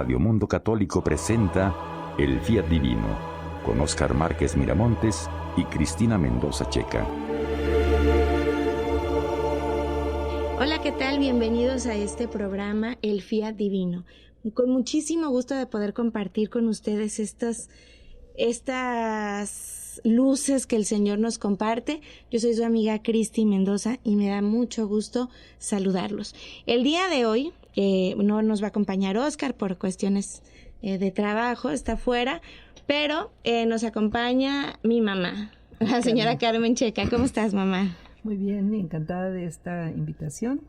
Radio Mundo Católico presenta El Fiat Divino, con Óscar Márquez Miramontes y Cristina Mendoza Checa. Hola, ¿qué tal? Bienvenidos a este programa El Fiat Divino. Con muchísimo gusto de poder compartir con ustedes estas luces que el Señor nos comparte. Yo soy su amiga Cristi Mendoza y me da mucho gusto saludarlos. El día de hoy no nos va a acompañar Óscar por cuestiones de trabajo, está fuera, pero nos acompaña mi mamá, la señora Carmen Checa. ¿Cómo estás, mamá? Muy bien, encantada de esta invitación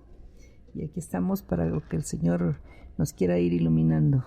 y aquí estamos para lo que el Señor nos quiera ir iluminando.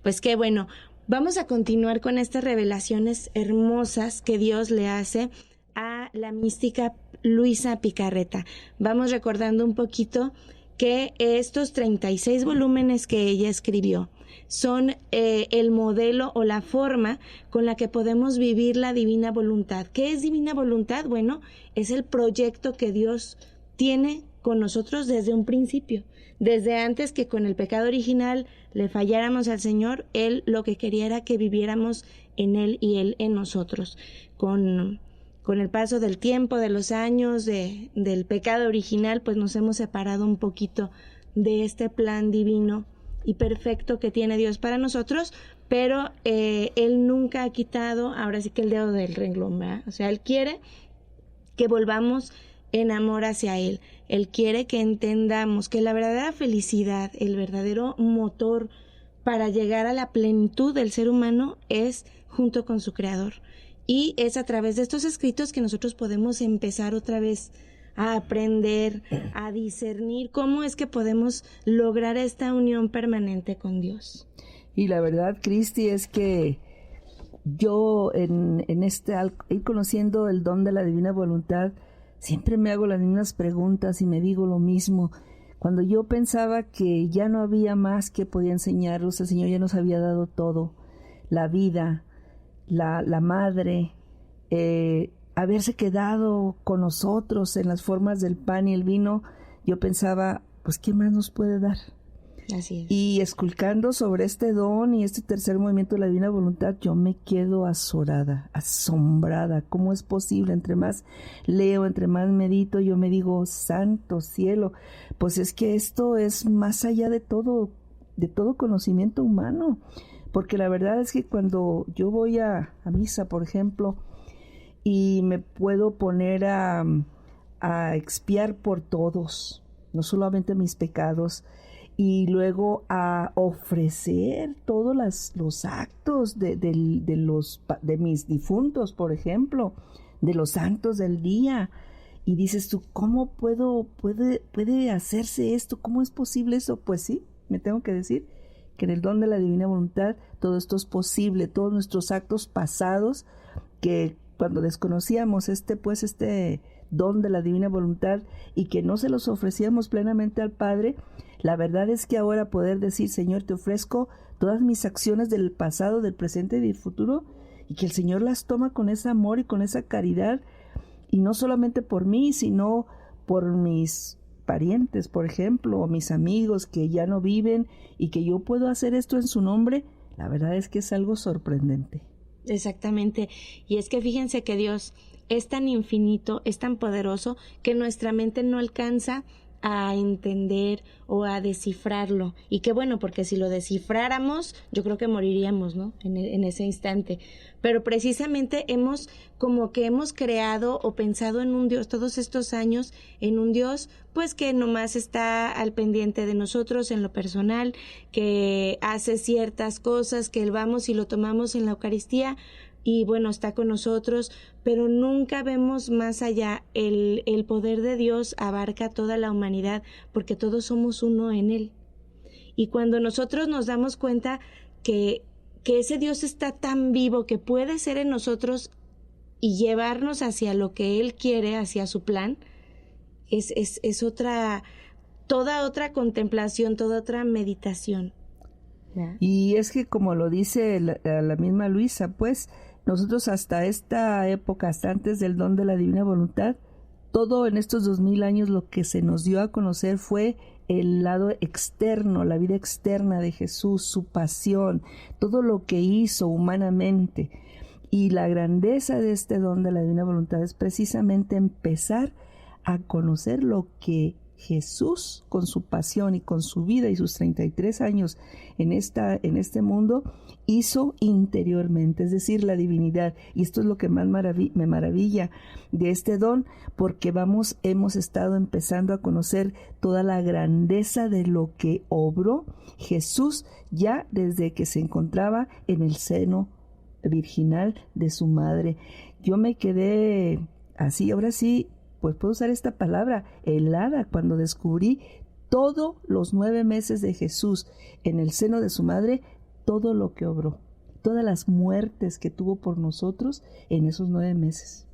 Pues qué bueno. Vamos a continuar con estas revelaciones hermosas que Dios le hace a la mística Luisa Picarreta. Vamos recordando un poquito que estos 36 volúmenes que ella escribió son el modelo o la forma con la que podemos vivir la divina voluntad. ¿Qué es divina voluntad? Bueno, es el proyecto que Dios tiene con nosotros desde un principio. Desde antes que con el pecado original le falláramos al Señor, Él lo que quería era que viviéramos en Él y Él en nosotros. Con el paso del tiempo, de los años, del pecado original, pues nos hemos separado un poquito de este plan divino y perfecto que tiene Dios para nosotros, pero Él nunca ha quitado, ahora sí que el dedo del renglón, ¿verdad? O sea, Él quiere que volvamos en amor hacia Él. Él quiere que entendamos que la verdadera felicidad, el verdadero motor para llegar a la plenitud del ser humano es junto con su Creador. Y es a través de estos escritos que nosotros podemos empezar otra vez a aprender, a discernir cómo es que podemos lograr esta unión permanente con Dios. Y la verdad, Cristi, es que yo en ir conociendo el don de la divina voluntad, siempre me hago las mismas preguntas y me digo lo mismo. Cuando yo pensaba que ya no había más que podía enseñarlos, el Señor ya nos había dado todo, la vida, la madre, haberse quedado con nosotros en las formas del pan y el vino, yo pensaba, pues, ¿qué más nos puede dar? Así es. Y esculcando sobre este don y este tercer movimiento de la divina voluntad, yo me quedo azorada, asombrada. ¿Cómo es posible? Entre más leo, entre más medito, yo me digo, santo cielo, pues es que esto es más allá de todo conocimiento humano. Porque la verdad es que cuando yo voy a misa, por ejemplo, y me puedo poner a expiar por todos, no solamente mis pecados, y luego a ofrecer todos los actos de mis difuntos, por ejemplo, de los santos del día. Y dices tú, ¿cómo puede hacerse esto? ¿Cómo es posible eso? Pues sí, me tengo que decir que en el don de la divina voluntad todo esto es posible, todos nuestros actos pasados, que cuando desconocíamos este don de la divina voluntad y que no se los ofrecíamos plenamente al Padre, la verdad es que ahora poder decir, Señor, te ofrezco todas mis acciones del pasado, del presente y del futuro, y que el Señor las toma con ese amor y con esa caridad, y no solamente por mí, sino por mis parientes, por ejemplo, o mis amigos que ya no viven, y que yo puedo hacer esto en su nombre. La verdad es que es algo sorprendente. Exactamente, y es que fíjense que Dios es tan infinito, es tan poderoso, que nuestra mente no alcanza a entender o a descifrarlo. Y qué bueno, porque si lo descifráramos, yo creo que moriríamos, ¿no? En ese instante. Pero precisamente hemos creado o pensado en un Dios todos estos años, en un Dios pues que nomás está al pendiente de nosotros en lo personal, que hace ciertas cosas, que vamos y lo tomamos en la Eucaristía y bueno, está con nosotros, pero nunca vemos más allá. El poder de Dios abarca toda la humanidad porque todos somos uno en Él. Y cuando nosotros nos damos cuenta que ese Dios está tan vivo que puede ser en nosotros y llevarnos hacia lo que Él quiere, hacia su plan, es toda otra contemplación, toda otra meditación. ¿Ya? Y es que como lo dice la misma Luisa, pues nosotros hasta esta época, hasta antes del don de la divina voluntad, todo en estos 2000 años lo que se nos dio a conocer fue el lado externo, la vida externa de Jesús, su pasión, todo lo que hizo humanamente. Y la grandeza de este don de la divina voluntad es precisamente empezar a conocer lo que Jesús, con su pasión y con su vida y sus 33 años en este mundo, hizo interiormente, es decir, la divinidad. Y esto es lo que más me maravilla de este don, porque hemos estado empezando a conocer toda la grandeza de lo que obró Jesús ya desde que se encontraba en el seno virginal de su madre. Yo me quedé así, ahora sí, pues puedo usar esta palabra, helada, cuando descubrí todos los 9 meses de Jesús en el seno de su madre, todo lo que obró, todas las muertes que tuvo por nosotros en esos 9 meses.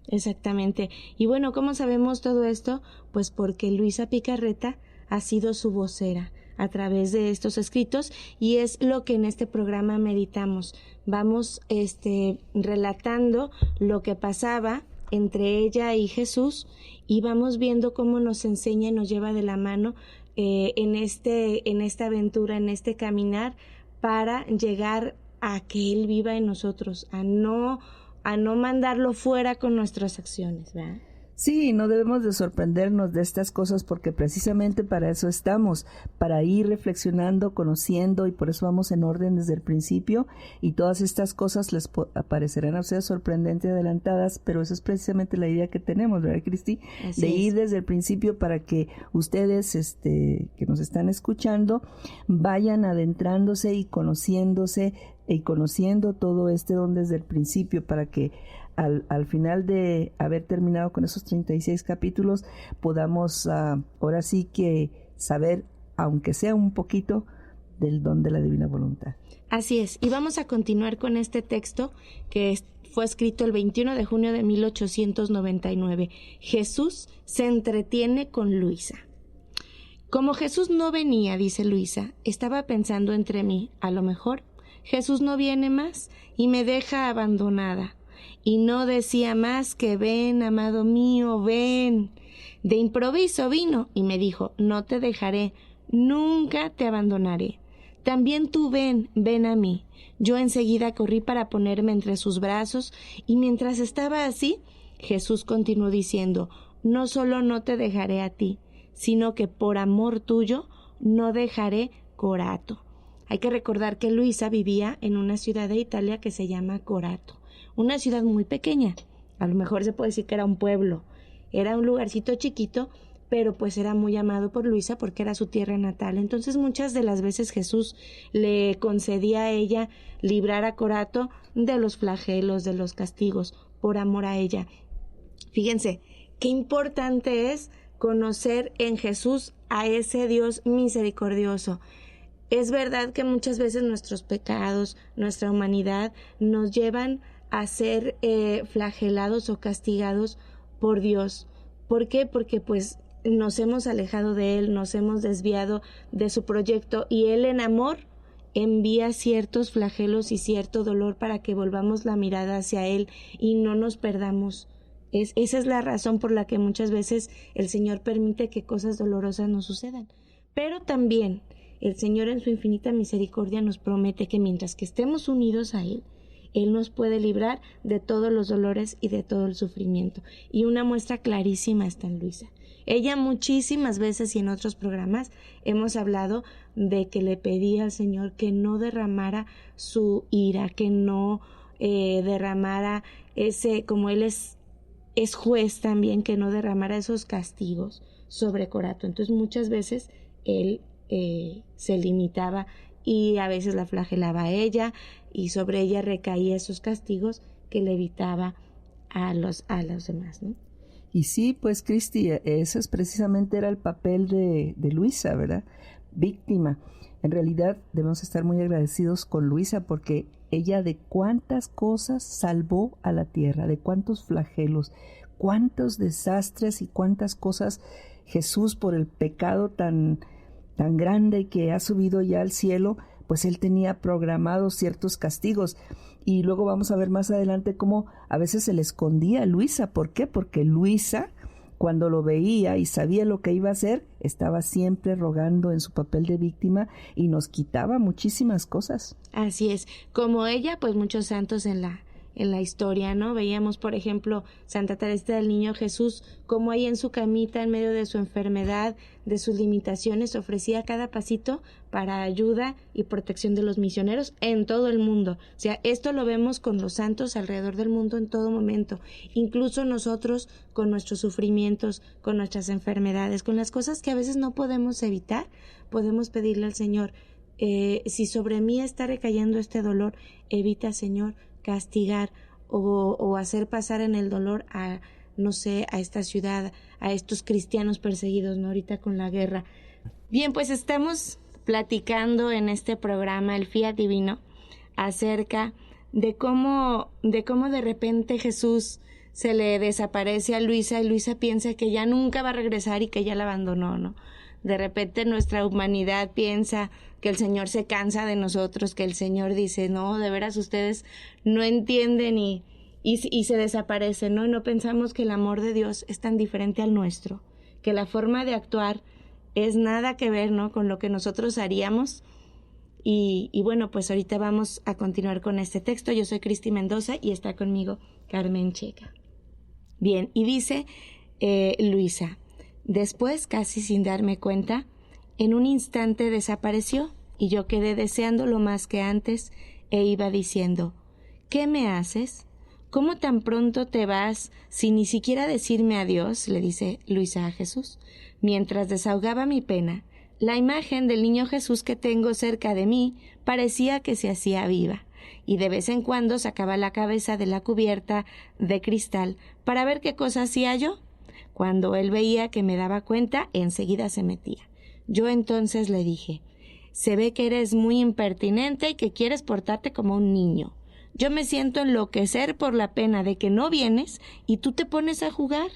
Exactamente. Y bueno, ¿cómo sabemos todo esto? Pues porque Luisa Picarreta ha sido su vocera a través de estos escritos, y es lo que en este programa meditamos. Vamos relatando lo que pasaba entre ella y Jesús, y vamos viendo cómo nos enseña y nos lleva de la mano en esta aventura, en este caminar, para llegar a que Él viva en nosotros, a no mandarlo fuera con nuestras acciones, ¿verdad? Sí, no debemos de sorprendernos de estas cosas, porque precisamente para eso estamos, para ir reflexionando, conociendo, y por eso vamos en orden desde el principio, y todas estas cosas les parecerán a ustedes sorprendentes y adelantadas, pero eso es precisamente la idea que tenemos, ¿verdad, Cristi? De ir desde el principio para que ustedes que nos están escuchando vayan adentrándose y conociéndose y conociendo todo este don desde el principio, para que al final de haber terminado con esos 36 capítulos podamos ahora sí que saber, aunque sea un poquito, del don de la divina voluntad. Así es, y vamos a continuar con este texto que fue escrito el 21 de junio de 1899. Jesús se entretiene con Luisa. Como Jesús no venía, dice Luisa, estaba pensando entre mí, a lo mejor Jesús no viene más y me deja abandonada. Y no decía más que ven, amado mío, ven. De improviso vino y me dijo, no te dejaré, nunca te abandonaré. También tú ven, ven a mí. Yo enseguida corrí para ponerme entre sus brazos, y mientras estaba así, Jesús continuó diciendo, no solo no te dejaré a ti, sino que por amor tuyo no dejaré Corato. Hay que recordar que Luisa vivía en una ciudad de Italia que se llama Corato. Una ciudad muy pequeña, a lo mejor se puede decir que era un pueblo, era un lugarcito chiquito, pero pues era muy amado por Luisa porque era su tierra natal. Entonces muchas de las veces Jesús le concedía a ella librar a Corato de los flagelos, de los castigos, por amor a ella. Fíjense, qué importante es conocer en Jesús a ese Dios misericordioso. Es verdad que muchas veces nuestros pecados, nuestra humanidad, nos llevan a ser flagelados o castigados por Dios. ¿Por qué? Porque pues nos hemos alejado de Él, nos hemos desviado de su proyecto, y Él en amor envía ciertos flagelos y cierto dolor para que volvamos la mirada hacia Él y no nos perdamos. Esa es la razón por la que muchas veces el Señor permite que cosas dolorosas nos sucedan. Pero también el Señor en su infinita misericordia nos promete que mientras que estemos unidos a Él, Él nos puede librar de todos los dolores y de todo el sufrimiento. Y una muestra clarísima está en Luisa. Ella muchísimas veces y en otros programas hemos hablado de que le pedía al Señor que no derramara su ira, que no derramara como Él es juez también, que no derramara esos castigos sobre Corato. Entonces muchas veces Él se limitaba y a veces la flagelaba a ella, y sobre ella recaía esos castigos que le evitaba a los demás, ¿no? Y sí, pues Cristi, ese precisamente era el papel de Luisa, ¿verdad? Víctima. En realidad debemos estar muy agradecidos con Luisa, porque ella de cuántas cosas salvó a la tierra, de cuántos flagelos, cuántos desastres y cuántas cosas Jesús, por el pecado tan grande que ha subido ya al cielo, pues Él tenía programados ciertos castigos. Y luego vamos a ver más adelante cómo a veces se le escondía a Luisa. ¿Por qué? Porque Luisa cuando lo veía y sabía lo que iba a hacer, estaba siempre rogando en su papel de víctima y nos quitaba muchísimas cosas. Así es. Como ella, pues muchos santos en la historia, ¿no? Veíamos, por ejemplo, Santa Teresa del Niño Jesús, como ahí en su camita, en medio de su enfermedad, de sus limitaciones, ofrecía cada pasito para ayuda y protección de los misioneros en todo el mundo. O sea, esto lo vemos con los santos alrededor del mundo en todo momento. Incluso nosotros, con nuestros sufrimientos, con nuestras enfermedades, con las cosas que a veces no podemos evitar, podemos pedirle al Señor, si sobre mí está recayendo este dolor, evita, Señor, castigar o hacer pasar en el dolor a, no sé, a esta ciudad, a estos cristianos perseguidos, ¿no? Ahorita con la guerra. Bien, pues estamos platicando en este programa, el Fiat Divino, acerca de cómo de repente Jesús se le desaparece a Luisa y Luisa piensa que ya nunca va a regresar y que ya la abandonó, ¿no? De repente nuestra humanidad piensa que el Señor se cansa de nosotros, que el Señor dice, no, de veras ustedes no entienden y se desaparecen, ¿no? Y no pensamos que el amor de Dios es tan diferente al nuestro, que la forma de actuar es nada que ver, ¿no? Con lo que nosotros haríamos. Y bueno, pues ahorita vamos a continuar con este texto. Yo soy Cristi Mendoza y está conmigo Carmen Checa. Bien, y dice Luisa, después, casi sin darme cuenta, en un instante desapareció y yo quedé deseándolo más que antes e iba diciendo, ¿qué me haces? ¿Cómo tan pronto te vas sin ni siquiera decirme adiós? Le dice Luisa a Jesús. Mientras desahogaba mi pena, la imagen del niño Jesús que tengo cerca de mí parecía que se hacía viva y de vez en cuando sacaba la cabeza de la cubierta de cristal para ver qué cosa hacía yo. Cuando él veía que me daba cuenta, enseguida se metía. Yo entonces le dije, se ve que eres muy impertinente y que quieres portarte como un niño. Yo me siento enloquecer por la pena de que no vienes y tú te pones a jugar.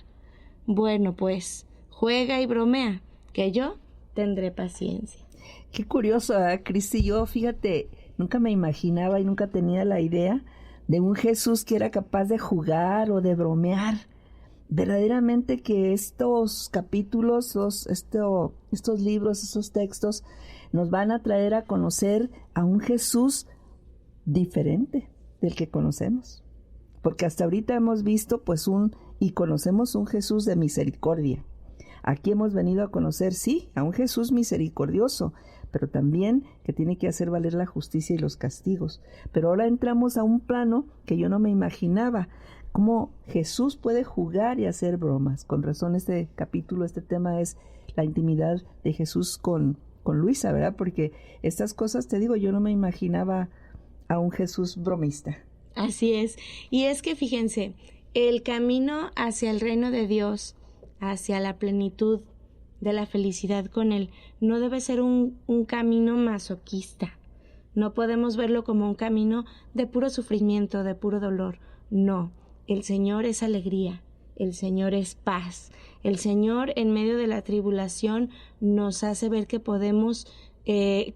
Bueno, pues, juega y bromea, que yo tendré paciencia. Qué curioso, Cristi. Yo, fíjate, nunca me imaginaba y nunca tenía la idea de un Jesús que era capaz de jugar o de bromear. Verdaderamente que estos capítulos, estos libros, estos textos nos van a traer a conocer a un Jesús diferente del que conocemos. Porque hasta ahorita hemos visto y conocemos un Jesús de misericordia. Aquí hemos venido a conocer, sí, a un Jesús misericordioso, pero también que tiene que hacer valer la justicia y los castigos. Pero ahora entramos a un plano que yo no me imaginaba, cómo Jesús puede jugar y hacer bromas. Con razón este capítulo, este tema es la intimidad de Jesús con Luisa, ¿verdad? Porque estas cosas, te digo, yo no me imaginaba a un Jesús bromista. Así es. Y es que fíjense, el camino hacia el reino de Dios, hacia la plenitud de la felicidad con Él, no debe ser un camino masoquista. No podemos verlo como un camino de puro sufrimiento, de puro dolor. No. El Señor es alegría, el Señor es paz, el Señor en medio de la tribulación nos hace ver que podemos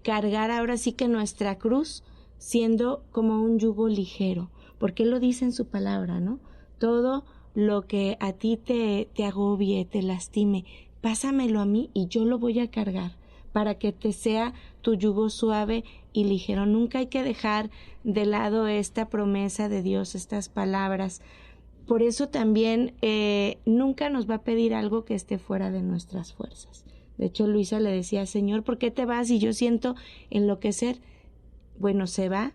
cargar ahora sí que nuestra cruz siendo como un yugo ligero, porque Él lo dice en su palabra, ¿no? Todo lo que a ti te agobie, te lastime, pásamelo a mí y yo lo voy a cargar para que te sea tu yugo suave y ligero. Nunca hay que dejar de lado esta promesa de Dios, estas palabras. Por eso también nunca nos va a pedir algo que esté fuera de nuestras fuerzas. De hecho, Luisa le decía, Señor, ¿por qué te vas? Y yo siento enloquecer. Bueno, se va,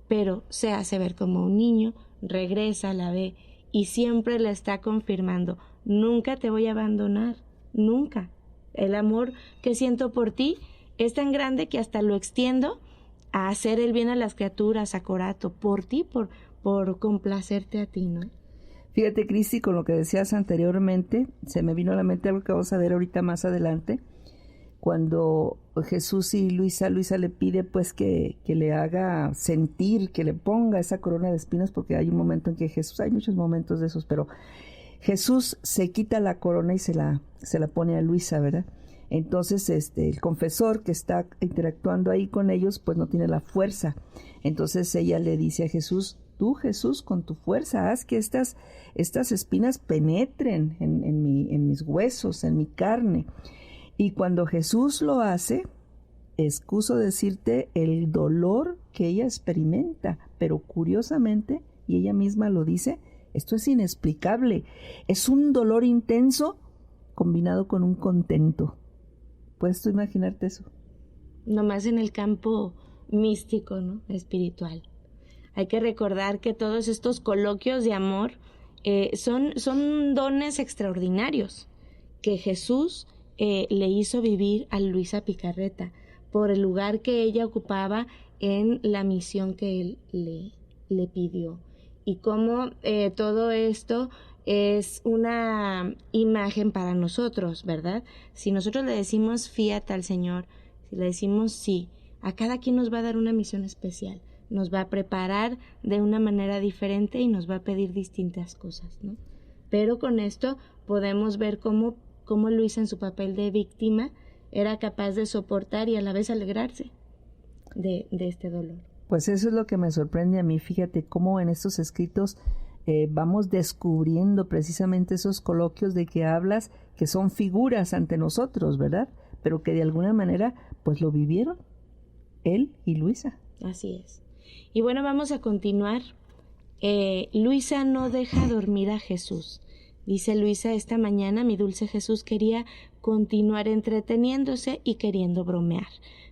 pero se hace ver como un niño, regresa, la ve y siempre la está confirmando. Nunca te voy a abandonar, nunca. El amor que siento por ti es tan grande que hasta lo extiendo a hacer el bien a las criaturas, a Corato, por ti, por complacerte a ti, ¿no? Fíjate, Cristi, con lo que decías anteriormente, se me vino a la mente algo que vamos a ver ahorita más adelante, cuando Jesús y Luisa le pide pues que le haga sentir, que le ponga esa corona de espinas, porque hay un momento en que Jesús, hay muchos momentos de esos, pero Jesús se quita la corona y se la pone a Luisa, ¿verdad? Entonces el confesor que está interactuando ahí con ellos pues no tiene la fuerza. Entonces ella le dice a Jesús, Tú, Jesús, con tu fuerza, haz que estas espinas penetren en mis huesos, en mi carne. Y cuando Jesús lo hace, excuso decirte el dolor que ella experimenta, pero curiosamente, y ella misma lo dice, esto es inexplicable. Es un dolor intenso combinado con un contento. ¿Puedes tú imaginarte eso? Nomás en el campo místico, ¿no? Espiritual. Hay que recordar que todos estos coloquios de amor son dones extraordinarios que Jesús le hizo vivir a Luisa Picarreta por el lugar que ella ocupaba en la misión que él le pidió. Y cómo todo esto es una imagen para nosotros, ¿verdad? Si nosotros le decimos fiat al Señor, si le decimos sí, a cada quien nos va a dar una misión especial, nos va a preparar de una manera diferente y nos va a pedir distintas cosas, ¿no? Pero con esto podemos ver cómo Luisa, en su papel de víctima, era capaz de soportar y a la vez alegrarse de este dolor. Pues eso es lo que me sorprende a mí. Fíjate cómo en estos escritos vamos descubriendo precisamente esos coloquios de que hablas, que son figuras ante nosotros, ¿verdad? Pero que de alguna manera pues lo vivieron él y Luisa. Así es. Y bueno, vamos a continuar. Luisa no deja dormir a Jesús. Dice Luisa: esta mañana mi dulce Jesús quería continuar entreteniéndose y queriendo bromear.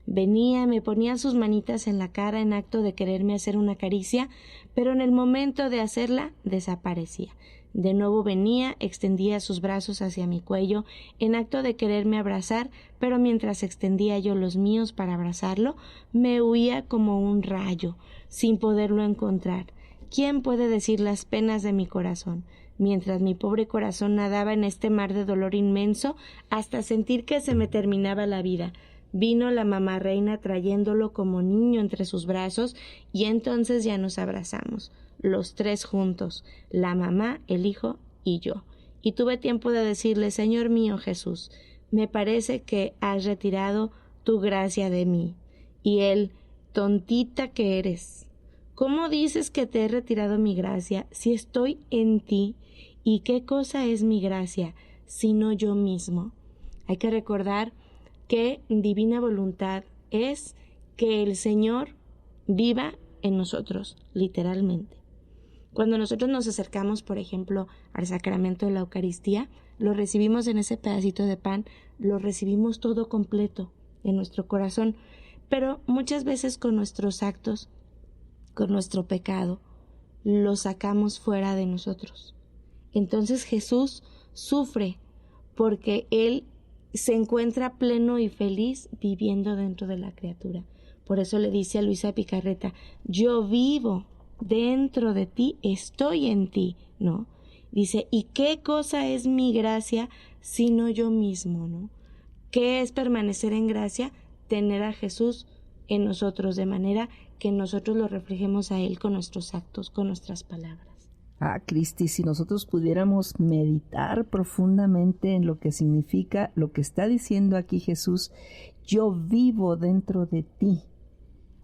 Venía, me ponía sus manitas en la cara en acto de quererme hacer una caricia, pero en el momento de hacerla desaparecía. De nuevo venía, extendía sus brazos hacia mi cuello en acto de quererme abrazar, pero mientras extendía yo los míos para abrazarlo, me huía como un rayo, sin poderlo encontrar. ¿Quién puede decir las penas de mi corazón? Mientras mi pobre corazón nadaba en este mar de dolor inmenso, hasta sentir que se me terminaba la vida, vino la mamá reina trayéndolo como niño entre sus brazos, y entonces ya nos abrazamos, los tres juntos, la mamá, el hijo y yo. Y tuve tiempo de decirle: Señor mío Jesús, me parece que has retirado tu gracia de mí. Y él: tontita que eres, ¿cómo dices que te he retirado mi gracia si estoy en ti? ¿Y qué cosa es mi gracia sino yo mismo? Hay que recordar que divina voluntad es que el Señor viva en nosotros, literalmente. Cuando nosotros nos acercamos, por ejemplo, al sacramento de la Eucaristía, lo recibimos en ese pedacito de pan, lo recibimos todo completo en nuestro corazón, pero muchas veces con nuestros actos, con nuestro pecado, lo sacamos fuera de nosotros. Entonces Jesús sufre porque Él se encuentra pleno y feliz viviendo dentro de la criatura. Por eso le dice a Luisa Picarreta: yo vivo dentro de ti, estoy en ti, ¿no? Dice: ¿y qué cosa es mi gracia sino yo mismo, ¿no? ¿Qué es permanecer en gracia? Tener a Jesús en nosotros, de manera que nosotros lo reflejemos a Él con nuestros actos, con nuestras palabras. Cristi, si nosotros pudiéramos meditar profundamente en lo que significa lo que está diciendo aquí Jesús: yo vivo dentro de ti.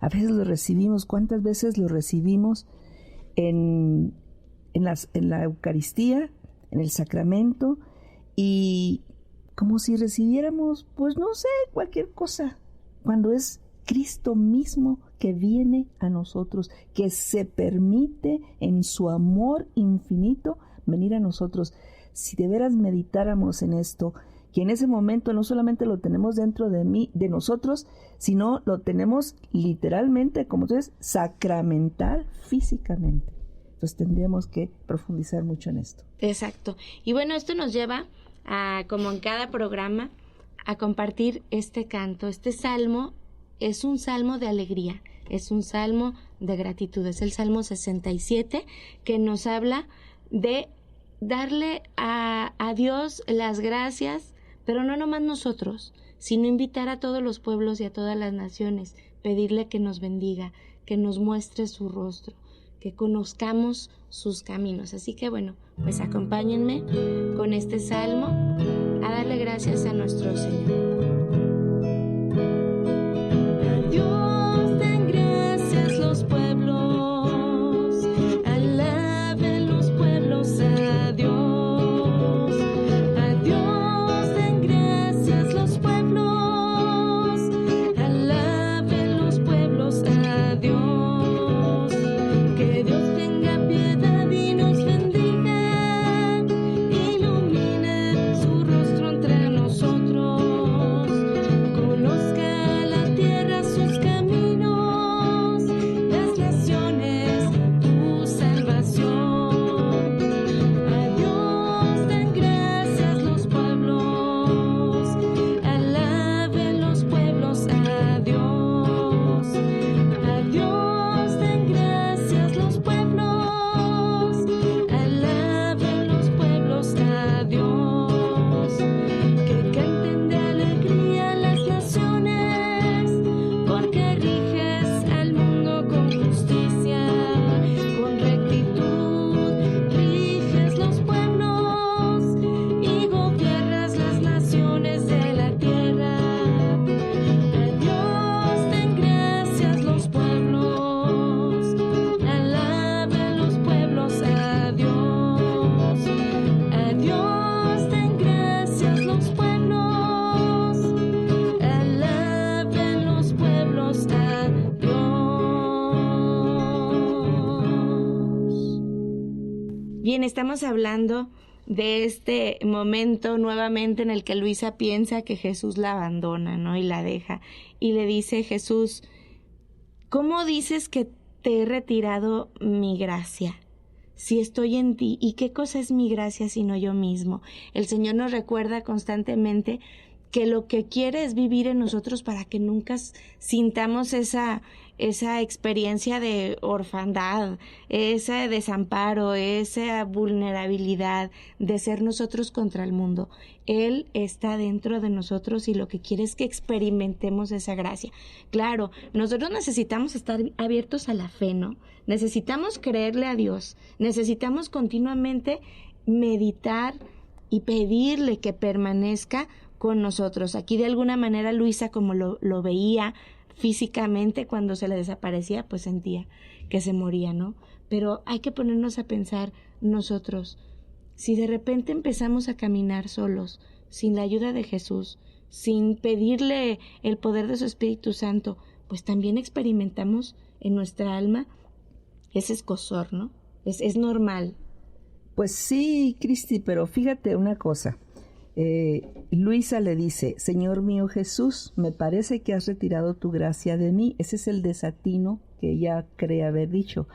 A veces lo recibimos, ¿cuántas veces lo recibimos en la Eucaristía, en el sacramento? Y como si recibiéramos, pues no sé, cualquier cosa, cuando es Cristo mismo que viene a nosotros, que se permite en su amor infinito venir a nosotros. Si de veras meditáramos en esto, que en ese momento no solamente lo tenemos dentro de nosotros, sino lo tenemos literalmente, como tú dices, sacramental, físicamente. Entonces tendríamos que profundizar mucho en esto. Exacto. Y bueno, esto nos lleva a, como en cada programa, a compartir este canto. Este salmo es un salmo de alegría, es un salmo de gratitud, es el Salmo 67, que nos habla de darle a Dios las gracias, pero no nomás nosotros, sino invitar a todos los pueblos y a todas las naciones, pedirle que nos bendiga, que nos muestre su rostro, que conozcamos sus caminos. Así que bueno, pues acompáñenme con este salmo a darle gracias a nuestro Señor. Dios den gracias los pueblos, estamos hablando de este momento nuevamente en el que Luisa piensa que Jesús la abandona, ¿no? Y la deja. Y le dice, Jesús, ¿cómo dices que te he retirado mi gracia? Si estoy en ti, ¿y qué cosa es mi gracia sino yo mismo? El Señor nos recuerda constantemente que lo que quiere es vivir en nosotros para que nunca sintamos esa experiencia de orfandad, ese desamparo, esa vulnerabilidad de ser nosotros contra el mundo. Él está dentro de nosotros y lo que quiere es que experimentemos esa gracia. Claro, nosotros necesitamos estar abiertos a la fe, ¿no? Necesitamos creerle a Dios, necesitamos continuamente meditar y pedirle que permanezca con nosotros. Aquí de alguna manera Luisa, como lo veía físicamente, cuando se le desaparecía, pues sentía que se moría, ¿no? Pero hay que ponernos a pensar nosotros, si de repente empezamos a caminar solos, sin la ayuda de Jesús, sin pedirle el poder de su Espíritu Santo, pues también experimentamos en nuestra alma ese escozor, ¿no? Es normal. Pues sí, Cristi, pero fíjate una cosa. Luisa le dice, Señor mío Jesús, me parece que has retirado tu gracia de mí. Ese es el desatino que ella cree haber dicho.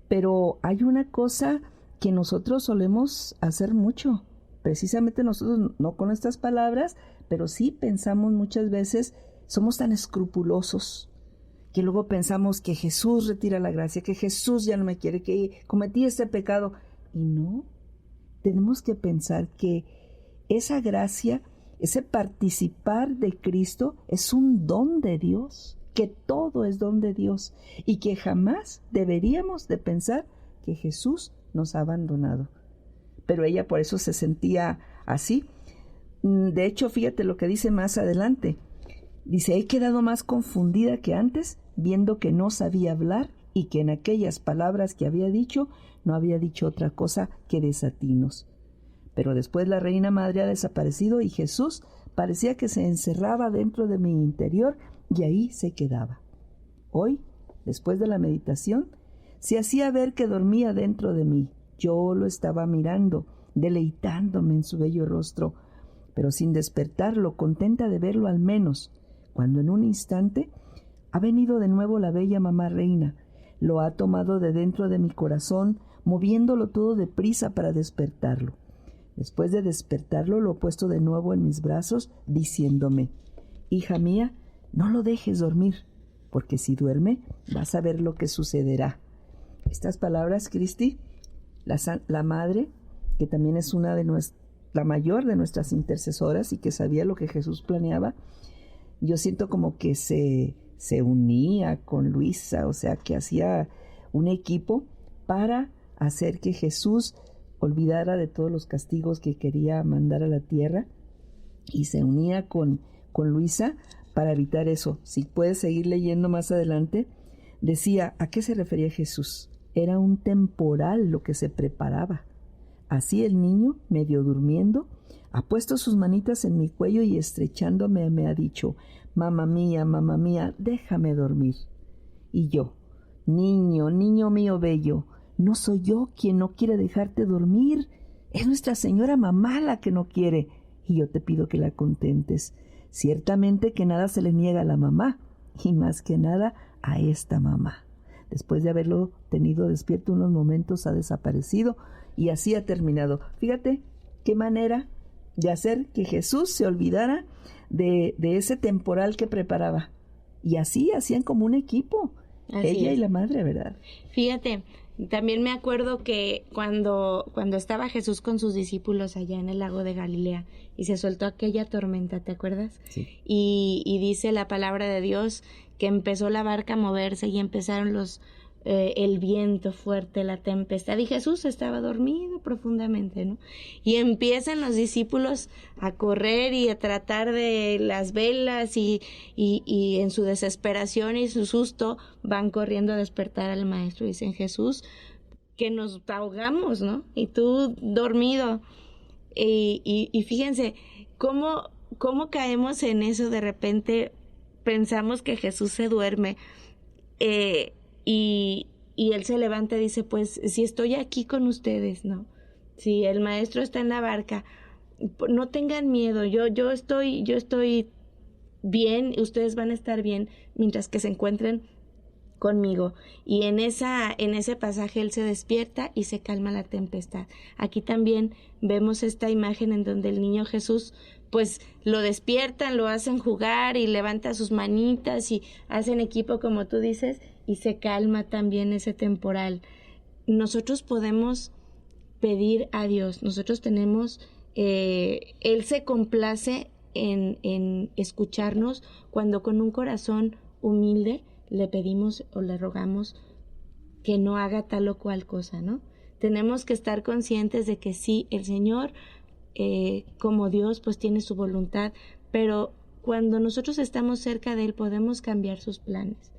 Pero hay una cosa que nosotros solemos hacer mucho. Precisamente nosotros, no con estas palabras, pero sí pensamos muchas veces, somos tan escrupulosos, que luego pensamos que Jesús retira la gracia, que Jesús ya no me quiere, que cometí este pecado. Y no, tenemos que pensar que esa gracia, ese participar de Cristo es un don de Dios, que todo es don de Dios y que jamás deberíamos de pensar que Jesús nos ha abandonado. Pero ella por eso se sentía así. De hecho, fíjate lo que dice más adelante. Dice, he quedado más confundida que antes, viendo que no sabía hablar y que en aquellas palabras que había dicho, no había dicho otra cosa que desatinos. Pero después la Reina Madre ha desaparecido y Jesús parecía que se encerraba dentro de mi interior y ahí se quedaba. Hoy, después de la meditación, se hacía ver que dormía dentro de mí. Yo lo estaba mirando, deleitándome en su bello rostro, pero sin despertarlo, contenta de verlo al menos, cuando en un instante ha venido de nuevo la bella mamá reina, lo ha tomado de dentro de mi corazón, moviéndolo todo deprisa para despertarlo. Después de despertarlo, lo he puesto de nuevo en mis brazos, diciéndome, hija mía, no lo dejes dormir, porque si vas a ver lo que sucederá. Estas palabras, Cristi, la madre, que también es la mayor de nuestras intercesoras y que sabía lo que Jesús planeaba, yo siento como que se unía con Luisa, o sea, que hacía un equipo para hacer que Jesús olvidara de todos los castigos que quería mandar a la tierra y se unía con Luisa para evitar eso. Si puedes seguir leyendo más adelante, decía, ¿a qué se refería Jesús? Era un temporal lo que se preparaba. Así el niño, medio durmiendo, ha puesto sus manitas en mi cuello y estrechándome me ha dicho, mamá mía, déjame dormir. Y yo, niño mío bello, no soy yo quien no quiere dejarte dormir, es Nuestra Señora Mamá la que no quiere, y yo te pido que la contentes. Ciertamente que nada se le niega a la mamá, y más que nada a esta mamá. Después de haberlo tenido despierto unos momentos ha desaparecido y así ha terminado. Fíjate qué manera de hacer que Jesús se olvidara de ese temporal que preparaba. Y así hacían como un equipo, así ella es. Y la madre, ¿verdad? Fíjate, también me acuerdo que cuando estaba Jesús con sus discípulos allá en el lago de Galilea y se soltó aquella tormenta, ¿te acuerdas? Sí. Y dice la palabra de Dios que empezó la barca a moverse y empezaron el viento fuerte, la tempestad, y Jesús estaba dormido profundamente, ¿no? Y empiezan los discípulos a correr y a tratar de las velas y en su desesperación y su susto van corriendo a despertar al maestro y dicen, Jesús, que nos ahogamos, ¿no? Y tú dormido. Y fíjense cómo caemos en eso de repente, pensamos que Jesús se duerme, y él se levanta y dice, pues si estoy aquí con ustedes, ¿no? Sí, el maestro está en la barca. No tengan miedo, yo estoy bien, ustedes van a estar bien mientras que se encuentren conmigo. Y en ese pasaje él se despierta y se calma la tempestad. Aquí también vemos esta imagen en donde el niño Jesús, pues lo despiertan, lo hacen jugar y levanta sus manitas y hacen equipo, como tú dices, y se calma también ese temporal. Nosotros podemos pedir a Dios, nosotros tenemos, Él se complace en escucharnos cuando con un corazón humilde le pedimos o le rogamos que no haga tal o cual cosa, ¿no? Tenemos que estar conscientes de que sí, el Señor, como Dios, pues tiene su voluntad, pero cuando nosotros estamos cerca de Él podemos cambiar sus planes.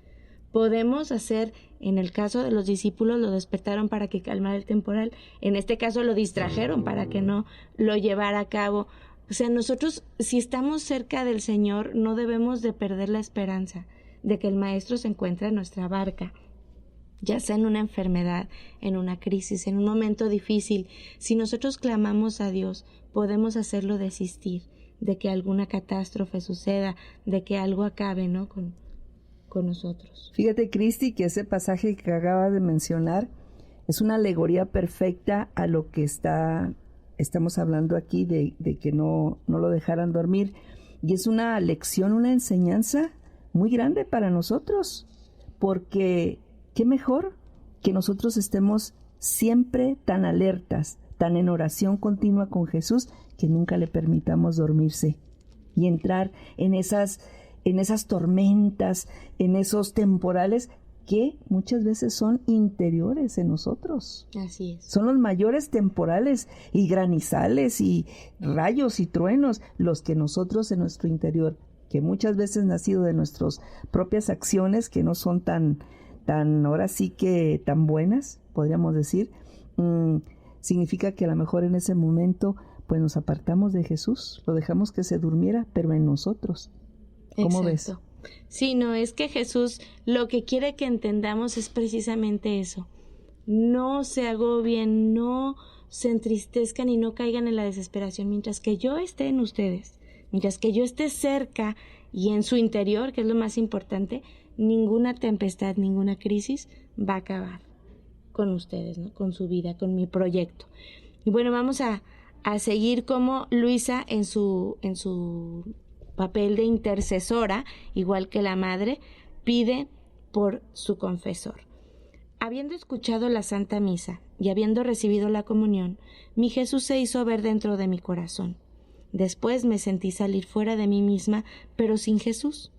Podemos hacer, en el caso de los discípulos, lo despertaron para que calmara el temporal, en este caso lo distrajeron para que no lo llevara a cabo. O sea, nosotros, si estamos cerca del Señor, no debemos de perder la esperanza de que el Maestro se encuentra en nuestra barca, ya sea en una enfermedad, en una crisis, en un momento difícil. Si nosotros clamamos a Dios, podemos hacerlo desistir de que alguna catástrofe suceda, de que algo acabe, ¿no?, con nosotros. Fíjate, Cristi, que ese pasaje que acabas de mencionar es una alegoría perfecta a lo que estamos hablando aquí de que no lo dejaran dormir, y es una lección, una enseñanza muy grande para nosotros, porque qué mejor que nosotros estemos siempre tan alertas, tan en oración continua con Jesús, que nunca le permitamos dormirse y entrar en esas tormentas, en esos temporales que muchas veces son interiores en nosotros. Así es. Son los mayores temporales y granizales y rayos y truenos los que nosotros en nuestro interior, que muchas veces nacido de nuestras propias acciones que no son tan ahora sí que tan buenas, podríamos decir, significa que a lo mejor en ese momento pues nos apartamos de Jesús, lo dejamos que se durmiera, pero en nosotros. ¿Cómo ves? Sí, no, es que Jesús lo que quiere que entendamos es precisamente eso. No se agobien, no se entristezcan y no caigan en la desesperación. Mientras que yo esté en ustedes, mientras que yo esté cerca y en su interior, que es lo más importante, ninguna tempestad, ninguna crisis va a acabar con ustedes, ¿no?, con su vida, con mi proyecto. Y bueno, vamos a seguir como Luisa en su papel de intercesora, igual que la madre, pide por su confesor. Habiendo escuchado la Santa Misa y habiendo recibido la comunión, mi Jesús se hizo ver dentro de mi corazón. Después me sentí salir fuera de mí misma, pero sin Jesús.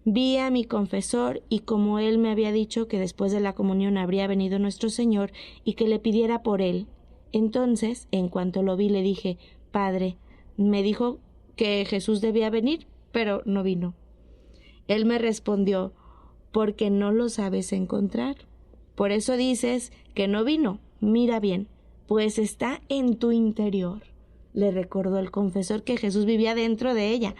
Vi a mi confesor y como él me había dicho que después de la comunión habría venido nuestro Señor y que le pidiera por él. Entonces, en cuanto lo vi, le dije: Padre, me dijo que Jesús debía venir, pero no vino. Él me respondió: porque no lo sabes encontrar. Por eso dices que no vino. Mira bien, pues está en tu interior. Le recordó el confesor que Jesús vivía dentro de ella.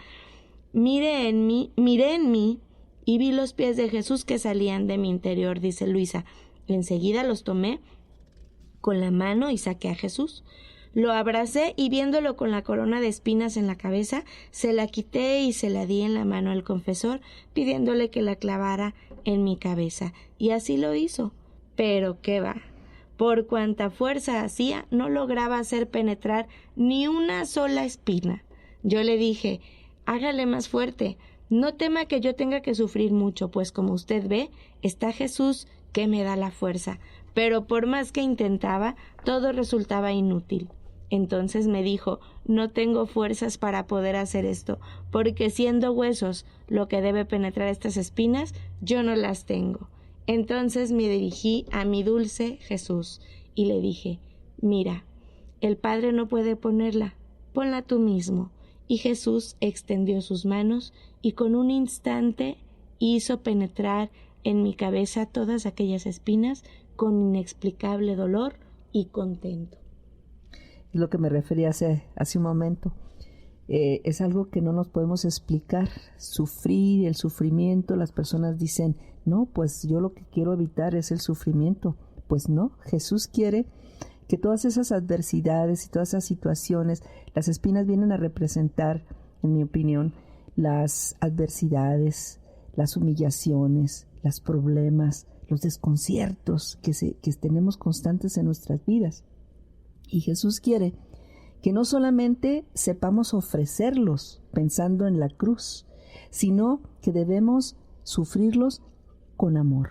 Miré en mí y vi los pies de Jesús que salían de mi interior, dice Luisa. Enseguida los tomé con la mano y saqué a Jesús. Lo abracé y viéndolo con la corona de espinas en la cabeza, se la quité y se la di en la mano al confesor, pidiéndole que la clavara en mi cabeza. Y así lo hizo. Pero qué va. Por cuanta fuerza hacía, no lograba hacer penetrar ni una sola espina. Yo le dije: hágale más fuerte, no tema que yo tenga que sufrir mucho, pues como usted ve, está Jesús que me da la fuerza. Pero por más que intentaba, todo resultaba inútil. Entonces me dijo: no tengo fuerzas para poder hacer esto, porque siendo huesos lo que debe penetrar estas espinas, yo no las tengo. Entonces me dirigí a mi dulce Jesús y le dije: mira, el Padre no puede ponerla, ponla tú mismo. Y Jesús extendió sus manos y con un instante hizo penetrar en mi cabeza todas aquellas espinas con inexplicable dolor y contento. Es lo que me refería hace un momento. Es algo que no nos podemos explicar. Sufrir, el sufrimiento, las personas dicen: no, pues yo lo que quiero evitar es el sufrimiento. Pues no, Jesús quiere que todas esas adversidades y todas esas situaciones, las espinas vienen a representar, en mi opinión, las adversidades, las humillaciones, los problemas, los desconciertos que tenemos constantes en nuestras vidas. Y Jesús quiere que no solamente sepamos ofrecerlos pensando en la cruz, sino que debemos sufrirlos con amor,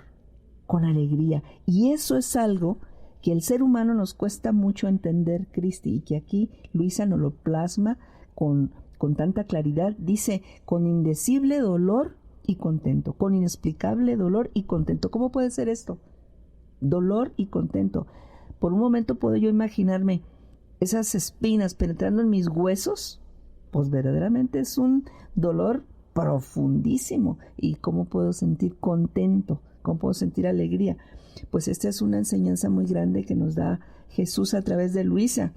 con alegría. Y eso es algo que el ser humano nos cuesta mucho entender, Cristi, y que aquí Luisa nos lo plasma con tanta claridad. Dice, con indecible dolor y contento, con inexplicable dolor y contento. ¿Cómo puede ser esto? Dolor y contento. Por un momento puedo yo imaginarme esas espinas penetrando en mis huesos, pues verdaderamente es un dolor profundísimo. ¿Y cómo puedo sentir contento? ¿Cómo puedo sentir alegría? Pues esta es una enseñanza muy grande que nos da Jesús a través de Luisa,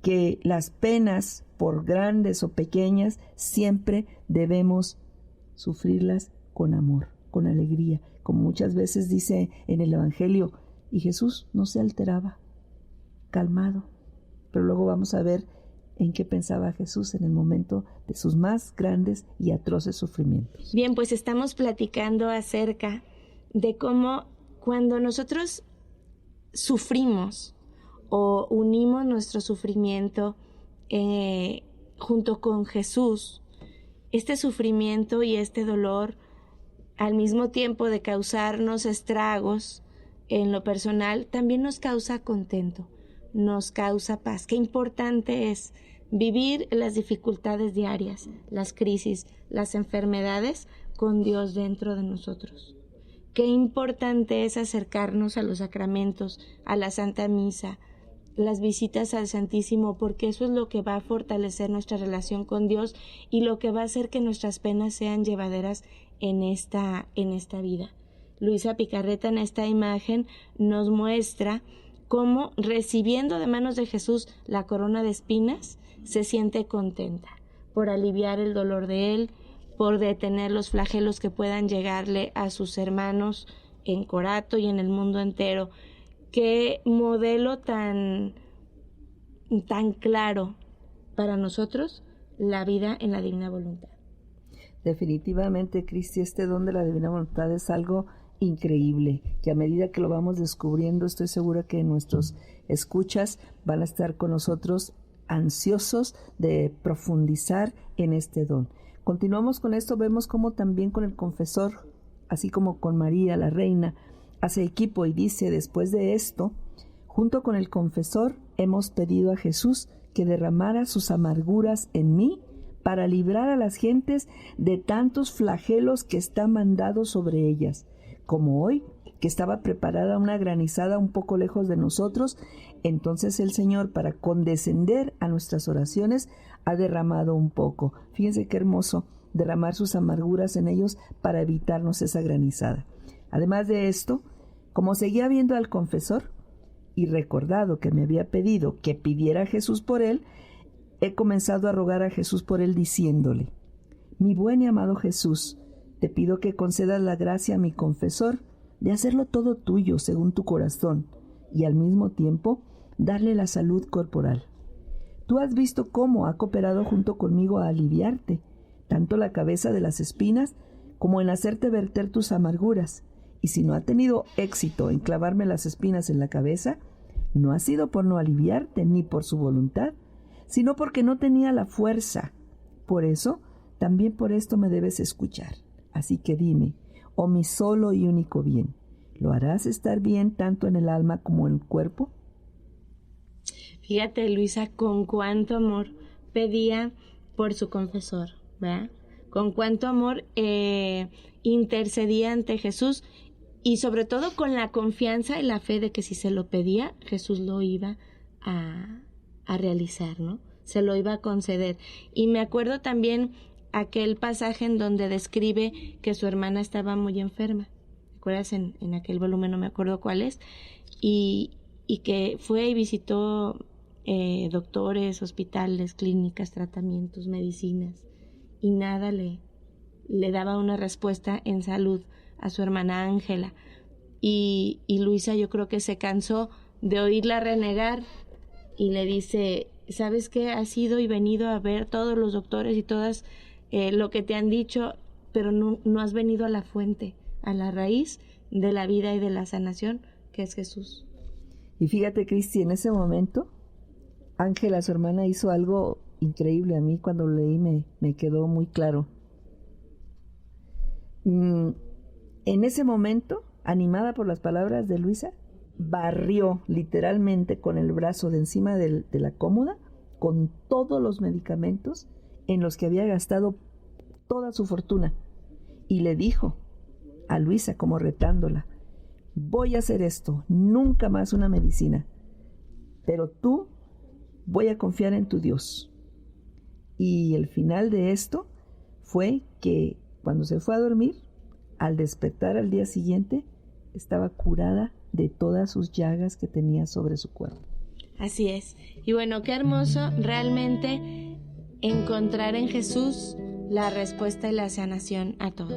que las penas, por grandes o pequeñas, siempre debemos sufrirlas con amor, con alegría, como muchas veces dice en el Evangelio, y Jesús no se alteraba, calmado. Pero luego vamos a ver en qué pensaba Jesús en el momento de sus más grandes y atroces sufrimientos. Bien, pues estamos platicando acerca de cómo cuando nosotros sufrimos o unimos nuestro sufrimiento junto con Jesús, este sufrimiento y este dolor, al mismo tiempo de causarnos estragos en lo personal, también nos causa contento, nos causa paz. Qué importante es vivir las dificultades diarias, las crisis, las enfermedades con Dios dentro de nosotros. Qué importante es acercarnos a los sacramentos, a la Santa Misa, las visitas al Santísimo, porque eso es lo que va a fortalecer nuestra relación con Dios y lo que va a hacer que nuestras penas sean llevaderas en esta vida. Luisa Picarreta en esta imagen nos muestra cómo, recibiendo de manos de Jesús la corona de espinas, se siente contenta por aliviar el dolor de él, por detener los flagelos que puedan llegarle a sus hermanos en Corato y en el mundo entero. Qué modelo tan claro para nosotros, la vida en la divina voluntad. Definitivamente, Cristi, este don de la divina voluntad es algo increíble, que a medida que lo vamos descubriendo, estoy segura que nuestros escuchas van a estar con nosotros ansiosos de profundizar en este don. Continuamos con esto, vemos cómo también con el confesor, así como con María la Reina, hace equipo y dice, después de esto, junto con el confesor, hemos pedido a Jesús que derramara sus amarguras en mí para librar a las gentes de tantos flagelos que está mandado sobre ellas, como hoy, que estaba preparada una granizada un poco lejos de nosotros. Entonces el Señor, para condescender a nuestras oraciones, ha derramado un poco. Fíjense qué hermoso, derramar sus amarguras en ellos para evitarnos esa granizada. Además de esto, como seguía viendo al confesor y recordado que me había pedido que pidiera a Jesús por él, he comenzado a rogar a Jesús por él diciéndole, mi buen y amado Jesús, te pido que concedas la gracia a mi confesor de hacerlo todo tuyo según tu corazón y al mismo tiempo darle la salud corporal. Tú has visto cómo ha cooperado junto conmigo a aliviarte, tanto la cabeza de las espinas como en hacerte verter tus amarguras. Y si no ha tenido éxito en clavarme las espinas en la cabeza, no ha sido por no aliviarte ni por su voluntad, sino porque no tenía la fuerza. Por eso, también por esto me debes escuchar. Así que dime, oh mi solo y único bien, ¿lo harás estar bien tanto en el alma como en el cuerpo? Fíjate, Luisa, con cuánto amor pedía por su confesor, ¿verdad? Con cuánto amor intercedía ante Jesús y sobre todo con la confianza y la fe de que si se lo pedía, Jesús lo iba a realizar, ¿no? Se lo iba a conceder. Y me acuerdo también aquel pasaje en donde describe que su hermana estaba muy enferma. ¿Te acuerdas? En aquel volumen, no me acuerdo cuál es. Y que fue y visitó doctores, hospitales, clínicas, tratamientos, medicinas. Y nada le daba una respuesta en salud a su hermana Ángela. Y Luisa yo creo que se cansó de oírla renegar y le dice, ¿sabes qué? Has ido y venido a ver todos los doctores y todas lo que te han dicho, pero no has venido a la fuente, a la raíz de la vida y de la sanación, que es Jesús. Y fíjate, Cristi, en ese momento, Ángela, su hermana, hizo algo increíble. A mí cuando lo leí me quedó muy claro. En ese momento, animada por las palabras de Luisa, barrió literalmente con el brazo de encima de la cómoda con todos los medicamentos en los que había gastado toda su fortuna, y le dijo a Luisa, como retándola, voy a hacer esto, nunca más una medicina, pero tú voy a confiar en tu Dios. Y el final de esto fue que cuando se fue a dormir, al despertar al día siguiente, estaba curada de todas sus llagas que tenía sobre su cuerpo. Así es. Y bueno, qué hermoso realmente encontrar en Jesús la respuesta y la sanación a todo.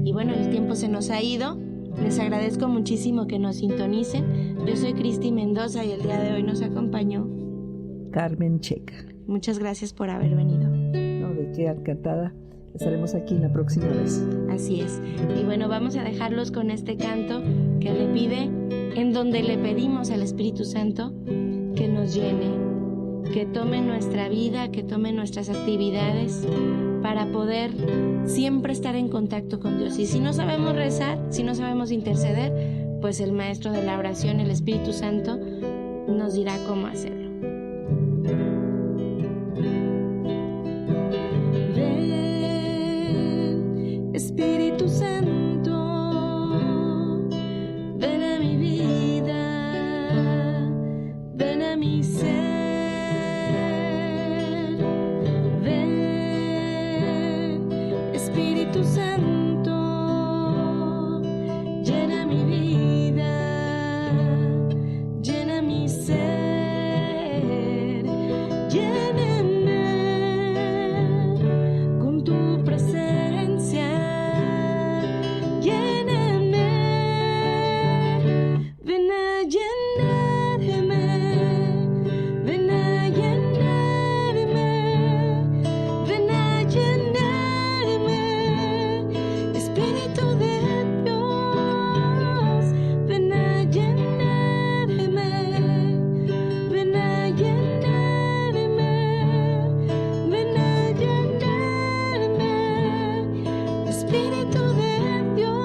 Y bueno, el tiempo se nos ha ido. Les agradezco muchísimo que nos sintonicen. Yo soy Cristi Mendoza y el día de hoy nos acompañó Carmen Checa. Muchas gracias por haber venido. No, de qué, encantada. Estaremos aquí la próxima vez. Así es. Y bueno, vamos a dejarlos con este canto que le pide, en donde le pedimos al Espíritu Santo que nos llene, que tome nuestra vida, que tome nuestras actividades para poder siempre estar en contacto con Dios. Y si no sabemos rezar, si no sabemos interceder, pues el Maestro de la oración, el Espíritu Santo, nos dirá cómo hacerlo. Ven, Espíritu Santo, ven a mi vida, ven a mi ser. Ven, Espíritu Santo, llena mi vida, llena mi ser, lléname con tu presencia, lléname, ven a llenarme, ven a llenarme, ven a llenarme, Espíritu de Dios, ven a llenarme, ven a llenarme, ven a llenarme, Espíritu de Dios,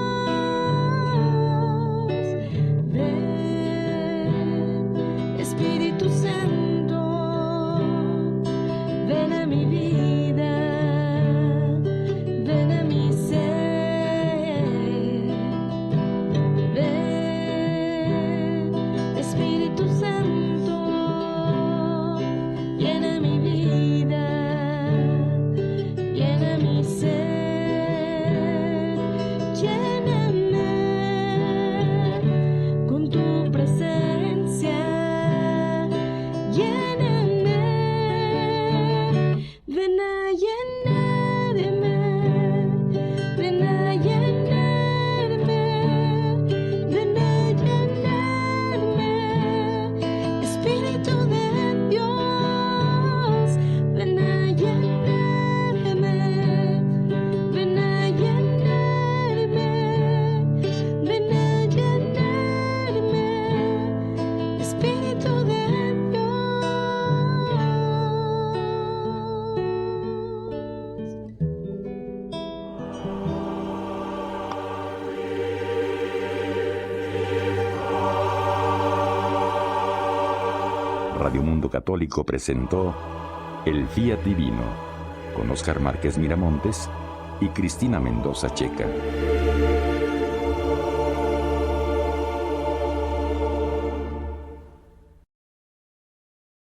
ven, Espíritu Santo, ven a mi vida, ven a mi ser, ven, Espíritu Santo, llena mi vida, llena mi ser, lléname con tu presencia, lléname, ven a llenarme, ven a llenarme, ven a llenarme, Espíritu de Dios, ven a llenarme, ven a llenarme, ven a llenarme, Espíritu de Dios. Radio Mundo Católico presentó El Fiat Divino con Óscar Márquez Miramontes y Cristina Mendoza Checa.